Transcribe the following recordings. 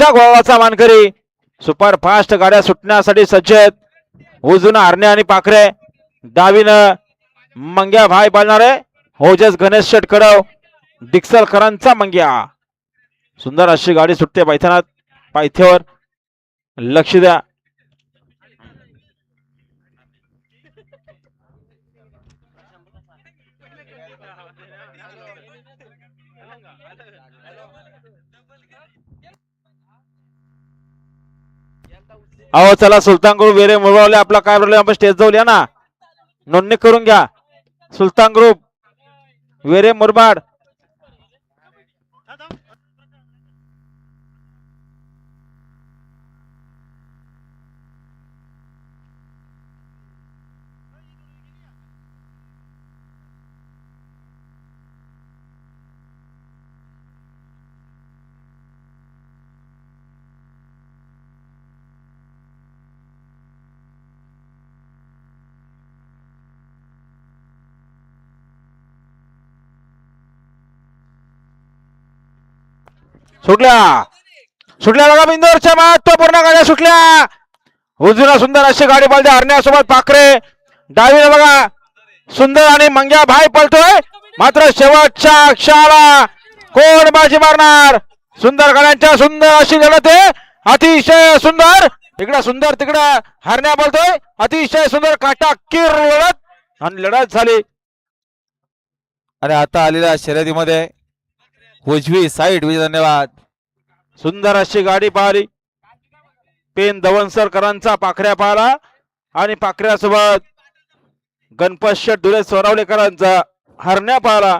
गोळाचा मानकरी super fast गाड्या सुटण्यासाठी सज्ज आहेत. उजून हरणे आणि पाखरे, डावीनं मंग्या भाई पाळणारे, ओजस गणेश शेटकडव, डिक्सलकरांचा मंग्या. सुंदर अशी गाडी सुटते पायथ्यानात. पायथ्यावर लक्ष द्या. अहो चला सुलतान ग्रुप वेरे मुळवले आपला काय प्रॉब्लेम आपण स्टेज जाऊया ना, नोंदणी करून घ्या. सुलतान ग्रुप वेरे मुरबाड. सुटल्या सुटल्या बघा बिंदोरच्या महत्वपूर्ण गाड्या सुटल्या. उजवीला सुंदर अशी गाडी पळते हरण्यासोबत पाखरे, डावीला बघा सुंदर आणि मंग्या भाई पळतोय. मात्र शेवटच्या क्षणाला कोण बाजी मारणार. सुंदर गाड्यांच्या सुंदर अशी लढत आहे, अतिशय सुंदर. इकडं सुंदर तिकडं हरण्या पळतोय, अतिशय सुंदर काटाकीर लढत आणि लढत झाली. आणि आता आलेल्या शर्यतीमध्ये उजवी साईड विजय. धन्यवाद. सुंदर अशी गाडी पाहिली. पेन दवनसरकरांचा पाखऱ्या पाहिला आणि पाखऱ्यासोबत गणपत शेठ धुळे सोरावलेकरांचा हरण्या पाहिला.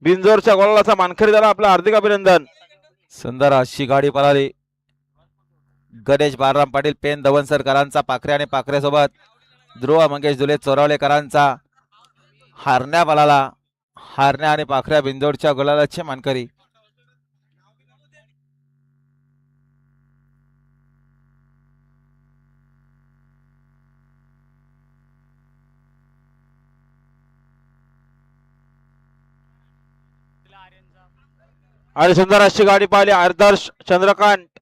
बिंजोरच्या गोलाचा मानकरी झाला. आपलं हार्दिक अभिनंदन. सुंदर अशी गाडी पळाली. गणेश बाळराम पाटील पेन दवनसरकरांचा पाखरे आणि पाखऱ्यासोबत ध्रुव मंगेश धुले चोरावलेकरांचा हरण्या पळाला. हरण्या आणि पाखऱ्या बिंजोरच्या गोलाचे मानकरी. आणि सुंदर अशी गाडी पाहिली. आदर्श चंद्रकांत